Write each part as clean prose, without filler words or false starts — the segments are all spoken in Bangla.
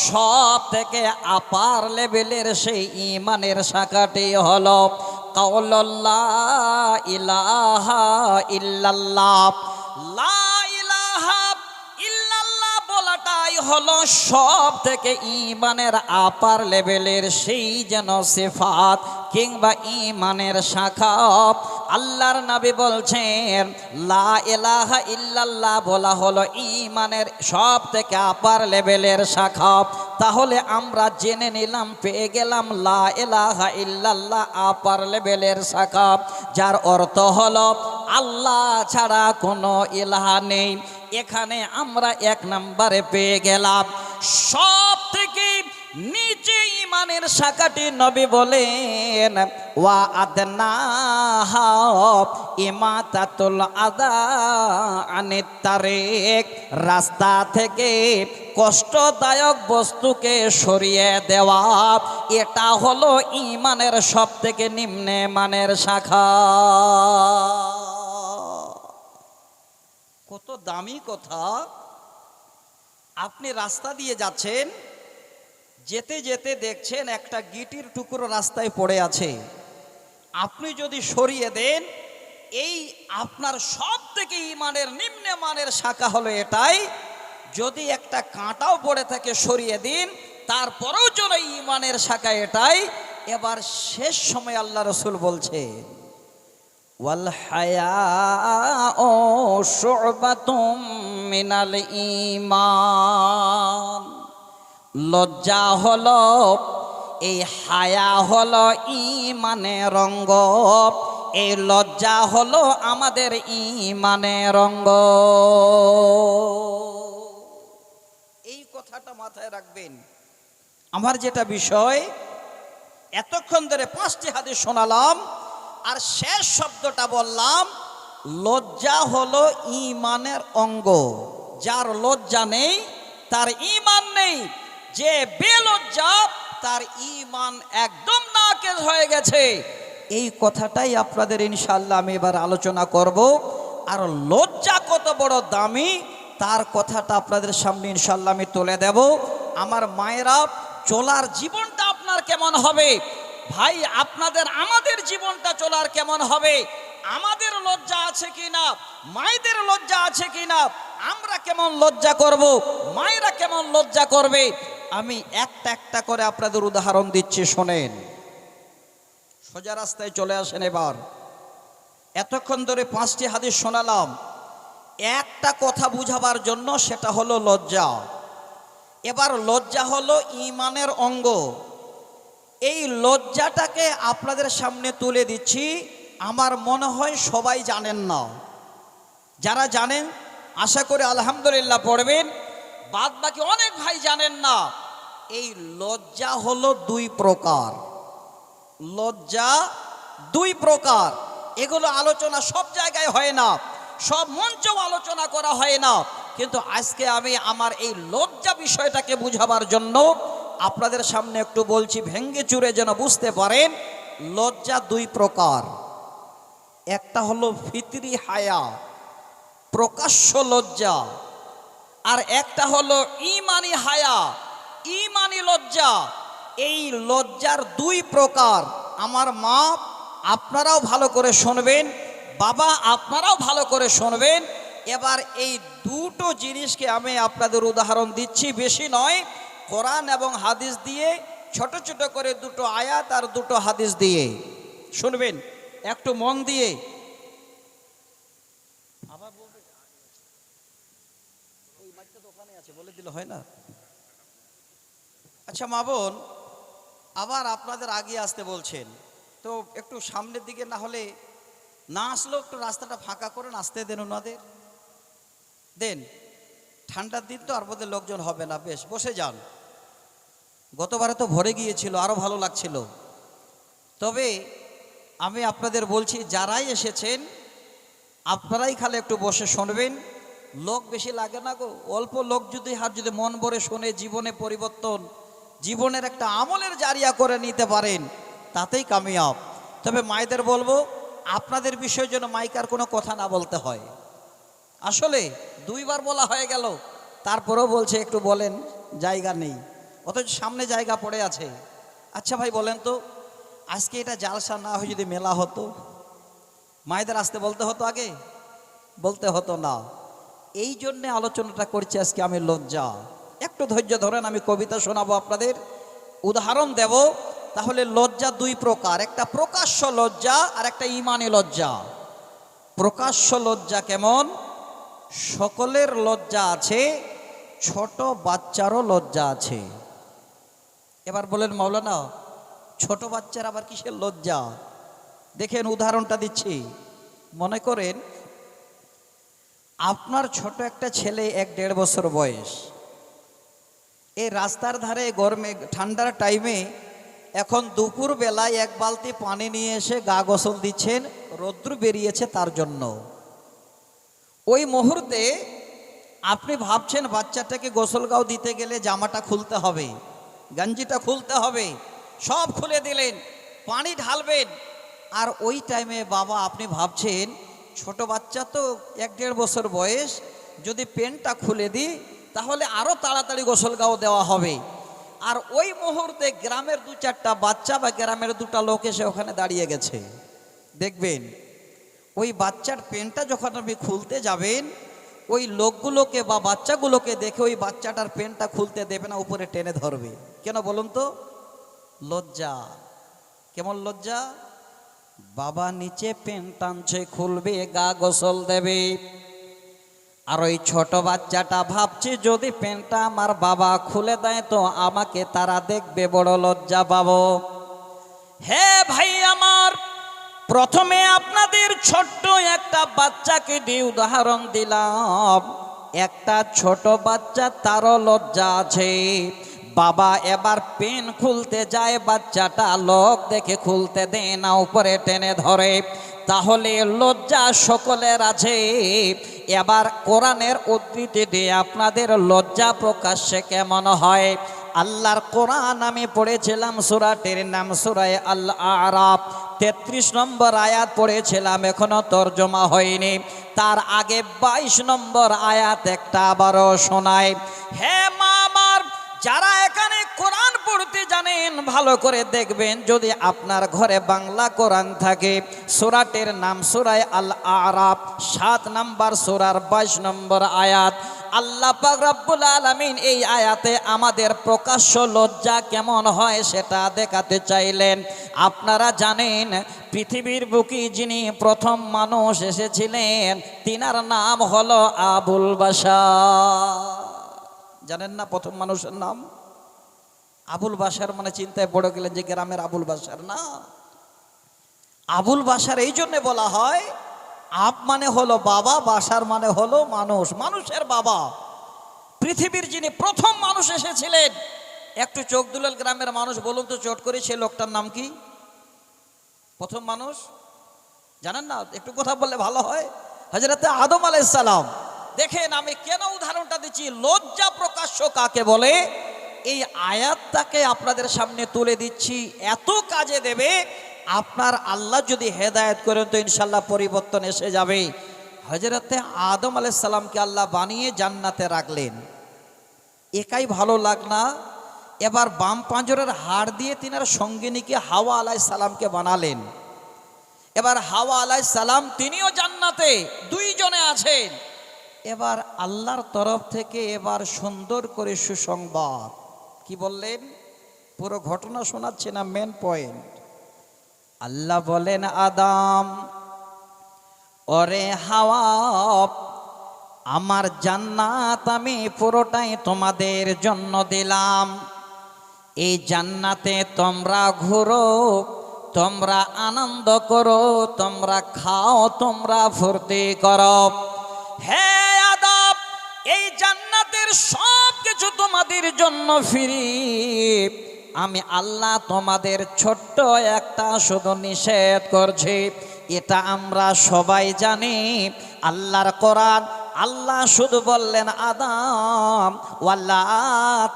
সব থেকে আপার লেভেলের সেই ইমানের শাখাটি হলো কাউলুল্লা ইলাহা ইল্লাল্লাহ। লা ইলাহা ইল্লাল্লাহ বলাটাই হলো সব থেকে ইমানের আপার লেভেলের সেই যেন সিফাত কিংবা ইমানের শাখা। আল্লাহর নবী বলছেন লা ইলাহা ইল্লাল্লাহ বলা হলো ইমানের সব থেকে আপার লেভেলের শাখা। তাহলে আমরা জেনে নিলাম, পেয়ে গেলাম লা ইলাহা ইল্লাল্লাহ আপার লেভেলের শাখা, যার অর্থ হলো আল্লাহ ছাড়া কোনো ইলাহা নেই। এখানে আমরা এক নম্বরে পেয়ে গেলাম। সব থেকে নিচে ইমানের শাখাটি নবী বলেন ওয়া আদনাহা ইমাতাতুল আযা আনিত তারিক, রাস্তা থেকে কষ্টদায়ক বস্তুকে সরিয়ে দেওয়া, এটা হলো ইমানের সব থেকে নিম্নে মানের শাখা। কত দামি কথা। আপনি রাস্তা দিয়ে যাচ্ছেন, যেতে যেতে দেখছেন একটা গিটির টুকরো রাস্তায় পড়ে আছে, আপনি যদি সরিয়ে দেন, এই আপনার সব থেকে ইমানের নিম্নে মানের শাখা হলো এটাই। যদি একটা কাঁটাও পড়ে থাকে সরিয়ে দিন, তারপরেও যেন ইমানের শাখা এটাই। এবার শেষ সময় আল্লাহ রসুল বলছে ওয়াল হায়াউ শু'বাতুম মিনাল ঈমান, লজ্জা হলো, এই হায়া হলো ঈমানের অঙ্গ, এই লজ্জা হলো আমাদের ঈমানের অঙ্গ। এই কথাটা মাথায় রাখবেন। আমার যেটা বিষয়, এতক্ষণ ধরে 5টি হাদিস শোনালাম, আর শেষ শব্দটা বললাম, লজ্জা হলো ঈমানের অঙ্গ। যার লজ্জা নেই তার ঈমান নেই, যে বেলজ্জা তার ঈমান একদম নাকেজ হয়ে গেছে। এই কথাটাই আপনাদের ইনশাআল্লাহ আমি এবার আলোচনা করব। আর লজ্জা কত বড় দামি তার কথাটা আপনাদের সামনে ইনশাআল্লাহ আমি তুলে দেব। আমার মায়েরা, চলার জীবনটা আপনার কেমন হবে ভাই, আপনাদের আমাদের জীবনটা চলার কেমন হবে, আমাদের লজ্জা আছে কিনা, মায়েদের লজ্জা আছে কিনা, আমরা কেমন লজ্জা করব, মায়েরা কেমন লজ্জা করবে, আমি একটা একটা করে আপনাদের উদাহরণ দিচ্ছি, শোনেন। সোজা রাস্তায় চলে আসেন। এবার এতক্ষণ ধরে 5টি হাদিস শোনালাম, একটা কথা বুঝাবার জন্য, সেটা হলো লজ্জা। এবার লজ্জা হলো ঈমানের অঙ্গ। এই লজ্জাটাকে আপনাদের সামনে তুলে দিচ্ছি। আমার মনে হয় সবাই জানেন না। যারা জানেন আশা করি আলহামদুলিল্লাহ পড়বেন, বাদ বাকি অনেক ভাই জানেন না। এই লজ্জা হলো 2 প্রকার। লজ্জা 2 প্রকার। এগুলো আলোচনা সব জায়গায় হয় না, সব মঞ্চেও আলোচনা করা হয় না। কিন্তু আজকে আমি আমার এই লজ্জা বিষয়টাকে বুঝাবার জন্য আপনাদের সামনে একটু বলছি, ভেঙ্গে চুরে যেন বুঝতে পারেন। লজ্জা 2 প্রকার। একটা হলো ফিতরি হায়া, প্রকাশ্য লজ্জা, আর একটা হলো ঈমানি হায়া, ঈমানি লজ্জা। এই লজ্জার 2 প্রকার। আমার মা, আপনারাও ভালো করে শুনবেন, বাবা আপনারাও ভালো করে শুনবেন। এবার এই দুটো জিনিসকে আমি আপনাদের উদাহরণ দিচ্ছি, বেশি নয়, কোরআন এবং হাদিস দিয়ে, ছোট ছোট করে 2টো আয়াত আর 2টো হাদিস দিয়ে শুনবেন একটু মন দিয়ে। আবার বলবে ওই মাইকটা দোকানে আছে, বলে দিলে হয় না? আচ্ছা মা বোন, আবার আপনাদের আগে আসতে বলছেন, তো একটু সামনের দিকে না হলে না আসলেও একটু রাস্তাটা ফাঁকা করেন, আসতে দেন, ওনাদের দেন। ঠান্ডার দিন তো, আর বোধ লোকজন হবে না, বেশ বসে যান। গতবারে তো ভরে গিয়েছিল, আরও ভালো লাগছিল। তবে আমি আপনাদের বলছি, যারাই এসেছেন আপনারাই খালি একটু বসে শুনবেন। লোক বেশি লাগে না গো, অল্প লোক যদি যদি মন ভরে শোনে, জীবনে পরিবর্তন, জীবনের একটা আমলের জারিয়া করে নিতে পারেন, তাতেই কামিয়াব। তবে মায়েদের বলবো, আপনাদের বিষয়ে যেন মাইকার কোনো কথা না বলতে হয়। আসলে 2বার বলা হয়ে গেল, তারপরেও বলছে একটু বলেন, জায়গা নেই, অথচ সামনে জায়গা পড়ে আছে। আচ্ছা ভাই বলেন তো, আজকে এটা জালসা না হয়ে যদি মেলা হতো, মায়েদের আসতে বলতে হতো আগে? বলতে হতো না। এই জন্যে আলোচনাটা করছি আজকে আমি, লজ্জা। একটু ধৈর্য ধরেন, আমি কবিতা শোনাবো আপনাদের, উদাহরণ দেব। তাহলে লজ্জা দুই প্রকার, একটা প্রকাশ্য লজ্জা আর একটা ইমানি লজ্জা। প্রকাশ্য লজ্জা কেমন? সকলের লজ্জা আছে, ছোট বাচ্চারও লজ্জা আছে। এবার বলেন মাওলানা, ছোট বাচ্চার আবার কিসের লজ্জা? দেখেন উদাহরণটা দিচ্ছি। মনে করেন আপনার ছোট একটা ছেলে, 1-1.5 বছর বয়স, এই রাস্তার ধারে গরমে ঠান্ডার টাইমে এখন দুপুর বেলায় 1 বালতি পানি নিয়ে এসে গা গোসল দিচ্ছেন, রৌদ্র বেরিয়েছে তার জন্য। ওই মুহূর্তে আপনি ভাবছেন বাচ্চাটাকে গোসল গাও দিতে গেলে জামাটা খুলতে হবে, গঞ্জিটা খুলতে হবে, সব খুলে দিলেন, পানি ঢালবেন। আর ওই টাইমে বাবা আপনি ভাবছেন ছোট বাচ্চা তো 1-1.5 বছর বয়স, যদি প্যান্টটা খুলে দিই তাহলে আরও তাড়াতাড়ি গোসল গাও দেওয়া হবে। আর ওই মুহূর্তে গ্রামের 2-4টা বাচ্চা বা গ্রামের 2টা লোক এসে ওখানে দাঁড়িয়ে গেছে। দেখবেন ওই বাচ্চার প্যান্টটা যখন আপনি খুলতে যাবেন, ওই লোকগুলোকে বা বাচ্চাগুলোকে দেখে ওই বাচ্চাটার প্যান্টটা খুলতে দেবে না, উপরে টেনে ধরবে। কেন বলুন তো? লজ্জা। কেমন লজ্জা? বাবা নিচে প্যান্ট টানছে, খুলবে, গা গোসল দেবে। আর ওই ছোট বাচ্চাটা ভাবছে যদি প্যান্টটা আমার বাবা খুলে দেয় তো আমাকে তারা দেখবে, বড় লজ্জা পাবো। হে ভাই আমার, প্রথমে আপনাদের ছোট্ট একটা বাচ্চাকে দিয়ে উদাহরণ দিলাম। একটা ছোট বাচ্চা, তারও লজ্জা আছে। বাবা এবার পেন খুলতে যায়, বাচ্চাটা লোক দেখে খুলতে দেয় না, উপরে টেনে ধরে। তাহলে লজ্জা সকলের আছে। এবার কোরআনের উদ্ধৃতি দিয়ে আপনাদের লজ্জা প্রকাশ্যে কেমন হয়। আল্লাহর কোরআন আমি পড়েছিলাম, সূরাটির নাম সূরা আল আরাফ, 33 নম্বর আয়াত পড়েছিলাম, এখনো তর্জমা হয়নি। তার আগে 22 নম্বর আয়াত একটা আবারও শোনায়। হে মা আমার, যারা এখানে কোরআন পড়তে জানেন ভালো করে দেখবেন, যদি আপনার ঘরে বাংলা কোরআন থাকে, সূরাটির নাম সূরা আল আরাফ, 7 নম্বর সূরার 22 নম্বর আয়াত। আল্লাহ পাক রব্বুল আলামিন এই আয়াতে আমাদের প্রকাশ্য লজ্জা কেমন হয় সেটা দেখাতে চাইলেন। আপনারা জানেন পৃথিবীর বুকে যিনি প্রথম মানুষ এসেছিলেন, তিনার নাম হলো আবুল বাশার। জানেন না প্রথম মানুষের নাম? আবুল বাশার মানে চিন্তায় পড়ে গেলেন যে গ্রামের আবুল বাশার না। আবুল বাশার এই জন্য বলা হয়, আব মানে হলো বাবা, বাশার মানে হলো মানুষ, মানুষের বাবা। পৃথিবীর যিনি প্রথম মানুষ এসেছিলেন, একটু চোখ দুলাল গ্রামের মানুষ বলুন তো চট করে সেই লোকটার নাম কি? প্রথম মানুষ জানেন না? একটু কথা বললে ভালো হয়। হযরত আদম আলাইহিস সালাম। দেখেন আমি কেন উদাহরণটা দিচ্ছি, লজ্জা প্রকাশ্য কাকে বলে, এই আয়াতটাকে আপনাদের সামনে তুলে দিচ্ছি, এত কাজে দেবে। আপনার আল্লাহ যদি হেদায়েত করেন তো ইনশাল্লাহ পরিবর্তন এসে যাবে। হযরত আদম আলাইহিস সালামকে আল্লাহ বানিয়ে জান্নাতে রাখলেন, একাই ভালো লাগ না, এবার বাম পাঁজরের হাড় দিয়ে তিনার সঙ্গিনীকে হাওয়া আলাইহিস সালামকে বানালেন। এবার হাওয়া আলাইহিস সালাম তিনিও জান্নাতে, 2 জনে আছেন। এবার আল্লাহর তরফ থেকে এবার সুন্দর করে সুসংবাদ কি বললেন, পুরো ঘটনা শোনাচ্ছে না, মেন পয়েন্ট। আল্লাহ বলেন, আদম ওরে হাওয়া, আমার জান্নাত আমি পুরোটাই তোমাদের জন্য দিলাম। এই জান্নাতে তোমরা ঘুরো, তোমরা আনন্দ করো, তোমরা খাও, তোমরা ফুর্তি করো। হে আদম, এই জান্নাতের সব কিছু তোমাদের জন্য ফ্রি। আমি আল্লাহ তোমাদের ছোট্ট একটা শুধু নিষেধ করছি, এটা আমরা সবাই জানি। আল্লাহর কোরআন, আল্লাহ শুধু বললেন আদম ওয়ালা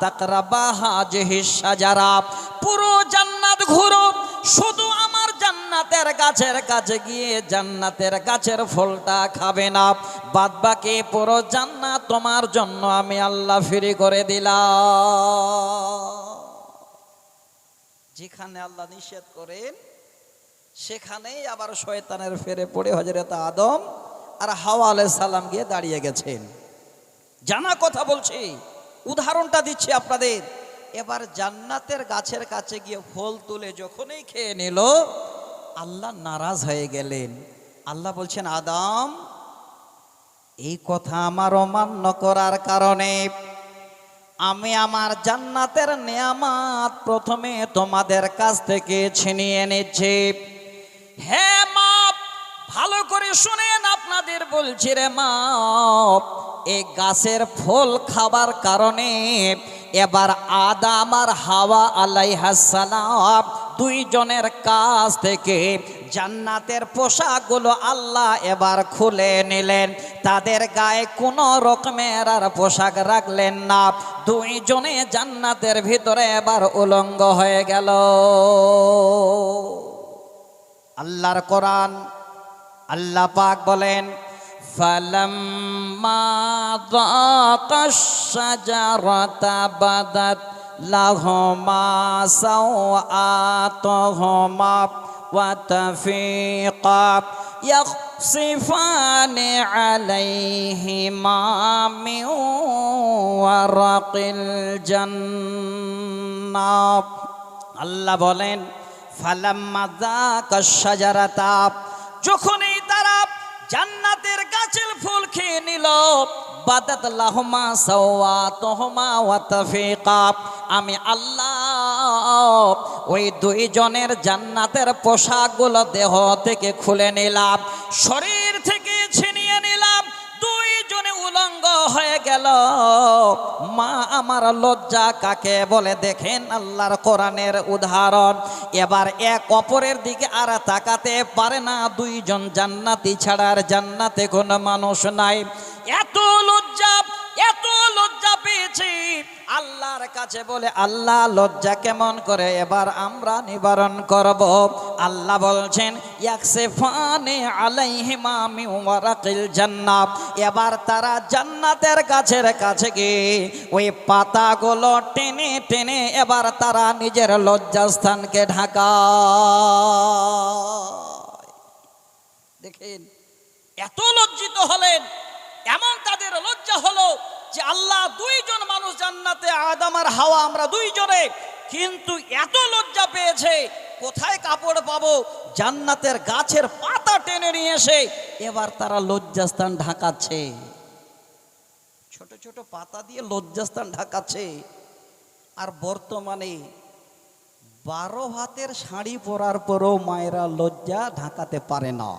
তাকরাবা হাযিহিস শাজারা, পুরো জান্নাত ঘুরো, শুধু আমার জান্নাত জান্নাতের গাছের কাছে গিয়ে জান্নাতের গাছের ফলটা খাবে না, বাদ বাকি পুরো জান্নাত তোমার জন্য আমি আল্লাহ ফ্রি করে দিলাম। যেখানে আল্লাহ নিষেধ করেন সেখানেই আবার শয়তানের ফেরে পড়ে হযরত আদম আর হাওয়া আলাইহিস সালাম গিয়ে দাঁড়িয়ে গেছেন। জানা কথা বলছি, উদাহরণটা দিচ্ছি আপনাদের। এবার জান্নাতের গাছের কাছে গিয়ে ফল তুলে যখনই খেয়ে নিল, আল্লাহ নারাজ হয়ে গেলেন। আল্লাহ বলছেন, আদম, এই কথা আমার অমান্য করার কারণে আমি আমার জান্নাতের নেয়ামত প্রথমে তোমাদের কাছ থেকে ছিনিয়ে নিচ্ছি। হে মা, ভালো করে শুনেন, আপনাদের বলছি রে মা, এই গাছের ফল খাবার কারণে এবার আদম আর হাওয়া আলাইহিস সালাম দুইজনের কাছ থেকে জান্নাতের পোশাকগুলো আল্লাহ এবার খুলে নিলেন। তাদের গায়ে কোনো রকমের আর পোশাক রাখলেন না। দুইজনে জান্নাতের ভিতরে এবার উলঙ্গ হয়ে গেল। আল্লাহর কোরআন, আল্লাহ পাক বলেন, ফালাম্মা যাকাশ শাজারাতা বাদাত লাহুমা সাওআতুহুমা ওয়া তাফিকা ইয়াখসিফানি আলাইহিমা মিন ওয়ারাকিল জান্নাহ। আল্লাহ বলেন, ফালাম্মা যাকাশ শাজারাতা, যখনই তারা জান্নাতের গাছের ফুল খেয়ে নিল, বাদাত লাহুমা সাওয়াতুহুমা ওয়া তাফিকা, আমি আল্লাহ ওই দুইজনের জান্নাতের পোশাকগুলো দেহ থেকে খুলে নিলাম, শরীর থেকে ছিনিয়ে নিলাম, দুইজনে উলঙ্গ হয়ে গেল। মা আমার লজ্জা কাকে বলে দেখেন আল্লাহর কোরআনের উদাহরণ। এবার এক অপরের দিকে আর তাকাতে পারে না, দুইজন জান্নাতি ছাড়ার জান্নাতে কোনো মানুষ নাই। এত লজ্জা পেয়েছি আল্লাহর কাছে বলে, আল্লাহ লজ্জা কেমন করে এবার আমরা নিবারণ করব। আল্লাহ বলছেন, ইয়াকসিফানি আলাইহিমা মিন ওয়ারাকিল জান্নাহ, এবার তারা জান্নাতের গাছের কাছে গিয়ে ওই পাতাগুলো টেনে টেনে এবার তারা নিজের লজ্জাস্থানকে ঢাকায়। দেখেন এত লজ্জিত হলেন, এমন তাদের লজ্জা হলো যে আল্লাহ দুইজন মানুষ জান্নাতে, আদম আর হাওয়া, আমরা দুইজনে, কিন্তু এত লজ্জা পেয়েছে কোথায় কাপড় পাবো, জান্নাতের গাছের পাতা টেনে নিয়ে এসে এবার তারা লজ্জাস্থান ঢাকাচ্ছে। ছোট ছোট পাতা দিয়ে লজ্জাস্থান ঢাকাচ্ছে। আর বর্তমানে 12 হাতের শাড়ি পরার পরও মায়েরা লজ্জা ঢাকাতে পারে না।